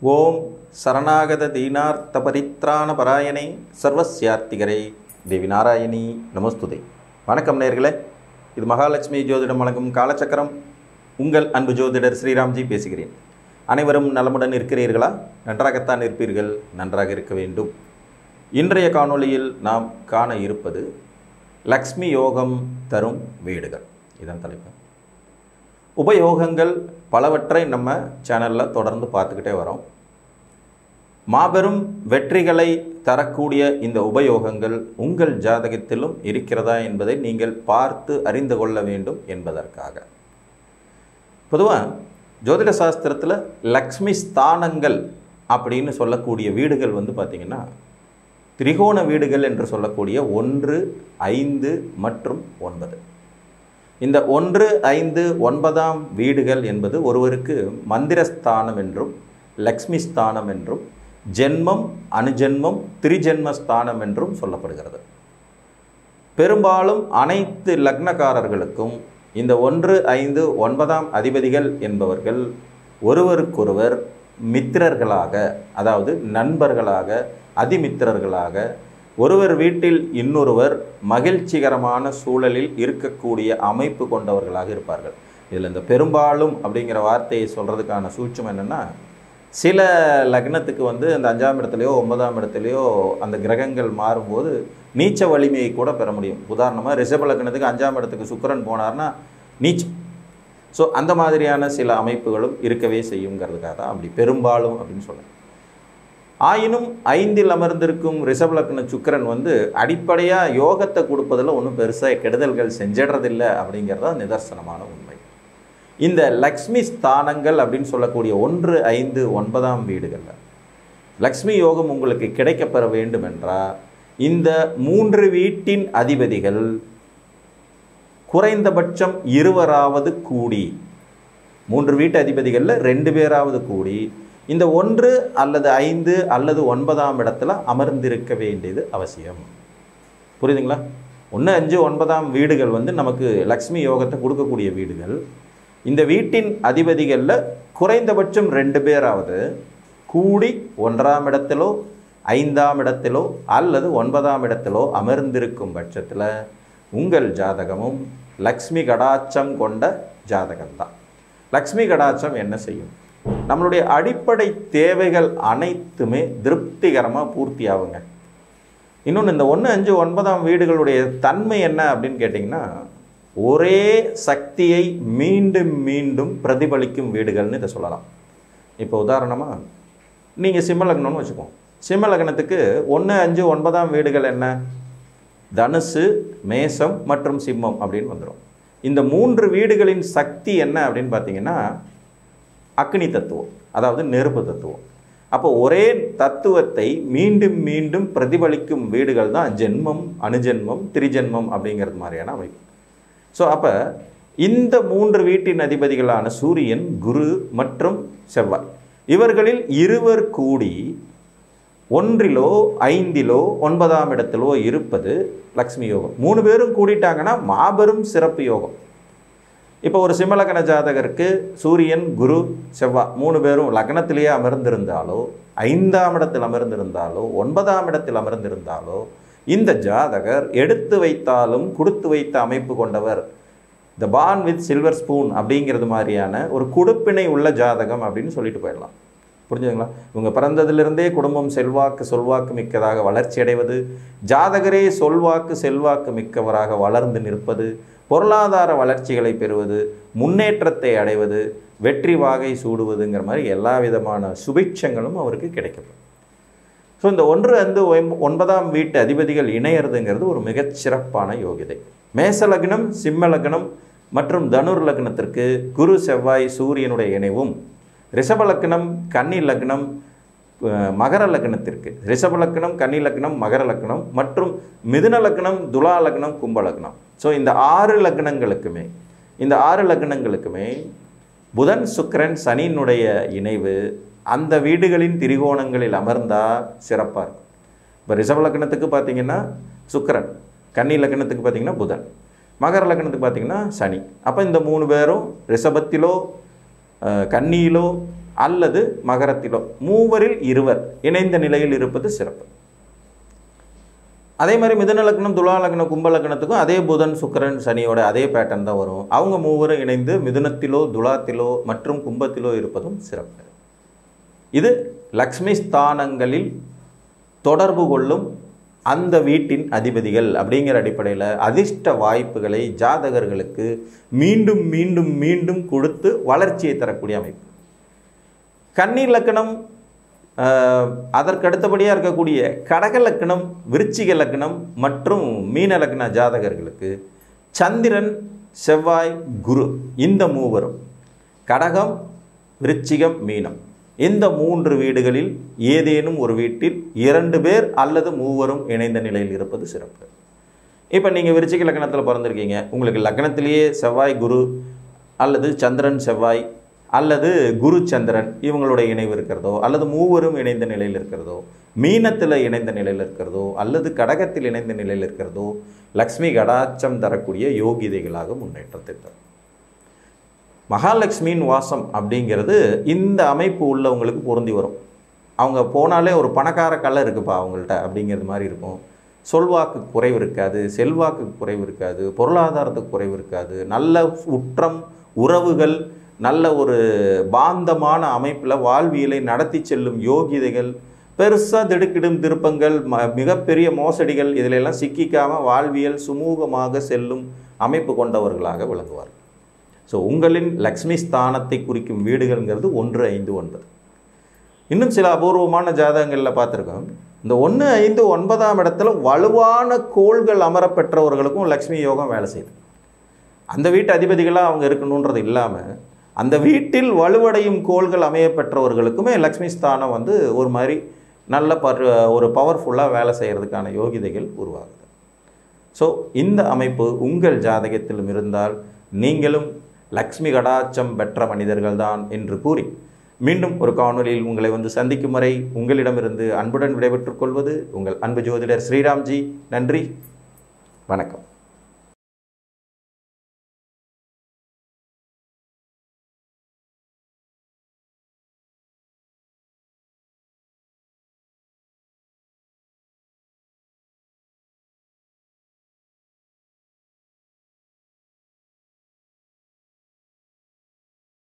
ஓம் சரணாகத தீனார்த்த பரித்ராண பராயணை சர்வஸ்யார்த்திகரை தேவி நாராயணி நமஸ்துதே. வணக்கம் நேயர்களே, இது மகாலட்சுமி ஜோதிடம் வழங்கும் காலச்சக்கரம். உங்கள் அன்பு ஜோதிடர் ஸ்ரீராம்ஜி பேசுகிறேன். அனைவரும் நலமுடன் இருக்கிறீர்களா? நன்றாகத்தான் இருப்பீர்கள், நன்றாக இருக்க வேண்டும். இன்றைய காணொளியில் நாம் காண இருப்பது லக்ஷ்மி யோகம் தரும் வீடுகள். இதன் தலைப்பு. உபயோகங்கள் பலவற்றை நம்ம சேனலில் தொடர்ந்து பார்த்துக்கிட்டே வரோம். மாபெரும் வெற்றிகளை தரக்கூடிய இந்த உபயோகங்கள் உங்கள் ஜாதகத்திலும் இருக்கிறதா என்பதை நீங்கள் பார்த்து அறிந்து கொள்ள வேண்டும் என்பதற்காக. பொதுவாக ஜோதிட சாஸ்திரத்தில் லக்ஷ்மி ஸ்தானங்கள் அப்படின்னு சொல்லக்கூடிய வீடுகள் பார்த்திங்கன்னா திரிகோண வீடுகள் என்று சொல்லக்கூடிய 1, 5 மற்றும் 9. இந்த 1, 5, 9ஆம் வீடுகள் என்பது ஒருவருக்கு மந்திரஸ்தானம் என்றும் லக்ஷ்மி ஸ்தானம் என்றும் ஜென்மம் அனுஜென்மம் திரிஜென்மஸ்தானம் என்றும் சொல்லப்படுகிறது. பெரும்பாலும் அனைத்து லக்னக்காரர்களுக்கும் இந்த 1, 5, 9ஆம் அதிபதிகள் என்பவர்கள் ஒருவருக்கொருவர் மித்திரர்களாக, அதாவது நண்பர்களாக, அதிமித்திரர்களாக, ஒருவர் வீட்டில் இன்னொருவர் மகிழ்ச்சிகரமான சூழலில் இருக்கக்கூடிய அமைப்பு கொண்டவர்களாக இருப்பார்கள். இதில் இந்த பெரும்பாலும் அப்படிங்கிற வார்த்தையை சொல்கிறதுக்கான சூட்சம் என்னென்னா, சில லக்னத்துக்கு அந்த 5ஆம் இடத்துலையோ 9ஆம் இடத்துலையோ அந்த கிரகங்கள் மாறும்போது நீச்ச வலிமையை கூட பெற முடியும். உதாரணமாக ரிஷப லக்னத்துக்கு 5ஆம் இடத்துக்கு சுக்கிரன் போனார்னா நீச்சம். ஸோ அந்த மாதிரியான சில அமைப்புகளும் இருக்கவே செய்யுங்கிறதுக்காக தான் அப்படி பெரும்பாலும் அப்படின்னு சொல்லுங்கள். ஆயினும் 5இல் அமர்ந்திருக்கும் ரிஷப லக்ன சுக்கிரன் அடிப்படையாக யோகத்தை கொடுப்பதில் ஒன்றும் பெருசாக கெடுதல்கள் செஞ்சிடறதில்லை அப்படிங்கிறதா நிதர்சனமான உண்மை. இந்த லக்ஷ்மி ஸ்தானங்கள் அப்படின்னு சொல்லக்கூடிய 1, 5, 9ஆம் வீடுகளில் லக்ஷ்மி யோகம் உங்களுக்கு கிடைக்கப்பெற வேண்டும் என்றால் இந்த 3 வீட்டின் அதிபதிகள் குறைந்தபட்சம் 2 கூடி, 3 வீட்டு அதிபதிகளில் 2 பேராவது கூடி இந்த 1 அல்லது 5 அல்லது 9ஆம் இடத்துல அமர்ந்திருக்க வேண்டியது அவசியம். புரியுதுங்களா? 1, 5, 9ஆம் வீடுகள் நமக்கு லக்ஷ்மி யோகத்தை கொடுக்கக்கூடிய வீடுகள். இந்த வீட்டின் அதிபதிகளில் குறைந்தபட்சம் 2 பேராவது கூடி 1ஆம் இடத்திலோ 5ஆம் இடத்திலோ அல்லது 9ஆம் இடத்திலோ அமர்ந்திருக்கும் பட்சத்தில் உங்கள் ஜாதகமும் லக்ஷ்மி கடாட்சம் கொண்ட ஜாதகம்தான். லக்ஷ்மி கடாட்சம் என்ன செய்யும்? நம்மளுடைய அடிப்படை தேவைகள் அனைத்துமே திருப்திகரமாக பூர்த்தி ஆகுங்க. இன்னொன்று, இந்த 1, 5, 9ஆம் வீடுகளுடைய தன்மை என்ன அப்படின்னு கேட்டிங்கன்னா, ஒரே சக்தியை மீண்டும் மீண்டும் பிரதிபலிக்கும் வீடுகள்னு இதை சொல்லலாம். இப்போ உதாரணமாக நீங்கள் சிம்ம லக்னம்னு வச்சுக்கோங்க. சிம்ம லக்னத்துக்கு 1, 5, 9ஆம் வீடுகள் என்ன? தனுசு, மேசம் மற்றும் சிம்மம் அப்படின்னு வந்துடும். இந்த 3 வீடுகளின் சக்தி என்ன அப்படின்னு பார்த்தீங்கன்னா அக்னி தத்துவம், அதாவது நெருப்பு தத்துவம். அப்போ ஒரே தத்துவத்தை மீண்டும் மீண்டும் பிரதிபலிக்கும் வீடுகள் தான் ஜென்மம், அணுஜென்மம், திரிஜென்மம் அப்படிங்கிறது மாதிரியான அமைப்பு. ஸோ அப்போ இந்த 3 வீட்டின் அதிபதிகளான சூரியன், குரு மற்றும் செவ்வாய், இவர்களில் இருவர் கூடி 1, 5, 9ஆம் இடத்திலோ இருப்பது லக்ஷ்மி யோகம். 3 பேரும் கூடிட்டாங்கன்னா மாபெரும் சிறப்பு யோகம். இப்போ ஒரு சிம்ம லக்ன ஜாதகருக்கு சூரியன், குரு, செவ்வாய் 3 பேரும் லக்னத்திலேயே அமர்ந்திருந்தாலோ, 5ஆம் இடத்தில் அமர்ந்திருந்தாலோ, 9ஆம் இடத்தில் அமர்ந்திருந்தாலோ இந்த ஜாதகர் எடுத்து வைத்தாலும் கொடுத்து வைத்த அமைப்பு கொண்டவர். த பார்ன் வித் சில்வர் ஸ்பூன் அப்படிங்கிறது மாதிரியான ஒரு கொடுப்பினை உள்ள ஜாதகம் அப்படின்னு சொல்லிட்டு போயிடலாம். புரிஞ்சுதுங்களா? இவங்க பிறந்ததிலிருந்தே குடும்பம் செல்வாக்கு சொல்வாக்கு மிக்கதாக வளர்ச்சி அடைவது, ஜாதகரே சொல்வாக்கு செல்வாக்கு மிக்கவராக வளர்ந்து நிற்பது, பொருளாதார வளர்ச்சிகளை பெறுவது, முன்னேற்றத்தை அடைவது, வெற்றி வாகை சூடுவதுங்கிற மாதிரி எல்லா விதமான சுபிட்சங்களும் அவருக்கு கிடைக்கப்படும். ஸோ இந்த 1, 5, 9ஆம் வீட்டு அதிபதிகள் இணையிறதுங்கிறது ஒரு மிகச்சிறப்பான யோகிதை. மேச லக்னம், சிம்ம லக்னம் மற்றும் தனுர் லக்னத்திற்கு குரு, செவ்வாய், சூரியனுடைய இணைவும், ரிஷப லக்னம், கன்னி லக்னம், மகர லக்னத்திற்கு ரிஷப லக்னம், கன்னி லக்னம், மகர லக்னம் மற்றும் மிதுன லக்னம், துலா லக்னம், கும்ப லக்னம். ஸோ இந்த 6 லக்னங்களுக்குமே புதன், சுக்கிரன், சனியினுடைய இணைவு அந்த வீடுகளின் திரிகோணங்களில் அமர்ந்தால் சிறப்பாக இருக்கும். இப்போ ரிஷப லக்னத்துக்கு பார்த்திங்கன்னா சுக்கிரன், கன்னி லக்னத்துக்கு பார்த்திங்கன்னா புதன், மகர லக்னத்துக்கு பார்த்திங்கன்னா சனி. அப்போ இந்த 3 பேரும் ரிஷபத்திலோ கன்னியிலோ அல்லது மகரத்திலோ மூவரில் இருவர் இணைந்த நிலையில் இருப்பது சிறப்பு. அதே மாதிரி மிதுன லக்னம், துலா லக்னம், கும்ப லக்னத்துக்கும் அதே புதன் சுக்கிரன் சனியோட அதே பேட்டர்ன் தான் வரும். அவங்க மூவரும் இணைந்து மிதுனத்திலோ துலாத்திலோ மற்றும் கும்பத்திலோ இருப்பதும் சிறப்பு. இது லக்ஷ்மி ஸ்தானங்களில் தொடர்பு கொள்ளும் அந்த வீட்டின் அதிபதிகள் அப்படிங்கிற அடிப்படையில் அதிர்ஷ்ட வாய்ப்புகளை ஜாதகர்களுக்கு மீண்டும் மீண்டும் மீண்டும் கொடுத்து வளர்ச்சியை தரக்கூடிய அமைப்பு. கன்னி லக்னம், அதற்கடுத்தபடியாக இருக்கக்கூடிய கடக லக்னம், விருச்சிக லக்னம் மற்றும் மீன லக்ன ஜாதகர்களுக்கு சந்திரன், செவ்வாய், குரு இந்த மூவரும் கடகம், விருச்சிகம், மீனம் இந்த 3 வீடுகளில் ஏதேனும் ஒரு வீட்டில் 2 பேர் அல்லது மூவரும் இணைந்த நிலையில் இருப்பது சிறப்பு. இப்போ நீங்கள் விருச்சிக லக்னத்தில் பிறந்திருக்கீங்க, உங்களுக்கு லக்னத்திலேயே செவ்வாய் குரு அல்லது சந்திரன் செவ்வாய் அல்லது குரு சந்திரன் இவங்களுடைய இணைவு இருக்கிறதோ அல்லது மூவரும் இணைந்த நிலையில் இருக்கிறதோ, மீனத்தில் இணைந்த நிலையில் இருக்கிறதோ அல்லது கடகத்தில் இணைந்த நிலையில் இருக்கிறதோ லக்ஷ்மி கடாட்சம் தரக்கூடிய யோகிதைகளாக முன்னேற்றத்தை தரும். மகாலட்சுமியின் வாசம் அப்படிங்கிறது இந்த அமைப்பு உள்ளவங்களுக்கு பொருந்தி வரும். அவங்க போனாலே ஒரு பணக்கார கலை இருக்குப்பா அவங்கள்ட்ட அப்படிங்கிறது மாதிரி இருக்கும். சொல்வாக்கு குறைவு இருக்காது, செல்வாக்கு குறைவு இருக்காது, பொருளாதாரத்துக்கு குறைவு இருக்காது, நல்ல உற்றம் உறவுகள், நல்ல ஒரு பாந்தமான அமைப்பில் வாழ்வியலை நடத்தி செல்லும் யோகிதைகள், பெருசாக திடுக்கிடும் திருப்பங்கள், மிகப்பெரிய மோசடிகள் இதிலெல்லாம் சிக்கிக்காமல் வாழ்வியல் சுமூகமாக செல்லும் அமைப்பு கொண்டவர்களாக விளங்குவார்கள். ஸோ உங்களின் லக்ஷ்மி ஸ்தானத்தை குறிக்கும் வீடுகள்ங்கிறது 1, 5, 9. இன்னும் சில அபூர்வமான ஜாதகங்களில் பார்த்துருக்கோம், இந்த 1, 5, 9ஆம் இடத்துல வலுவான கோள்கள் அமரப்பெற்றவர்களுக்கும் லக்ஷ்மி யோகம் வேலை செய்யுது. அந்த வீட்டு அதிபதிகளாக அவங்க இருக்கணுன்றது இல்லாமல் அந்த வீட்டில் வலுவடையும் கோள்கள் அமைய பெற்றவர்களுக்குமே லக்ஷ்மி ஸ்தானம் ஒரு மாதிரி நல்ல ஒரு பவர்ஃபுல்லாக வேலை செய்கிறதுக்கான யோகிதைகள் உருவாகுது. ஸோ இந்த அமைப்பு உங்கள் ஜாதகத்திலும் இருந்தால் நீங்களும் லக்ஷ்மி கடாட்சம் பெற்ற மனிதர்கள்தான் என்று கூறி மீண்டும் ஒரு காணொலியில் உங்களை சந்திக்கும் வரை உங்களிடமிருந்து அன்புடன் விடைபெற்றுக் கொள்வது உங்கள் அன்பு ஜோதிடர் ஸ்ரீராம்ஜி. நன்றி, வணக்கம்.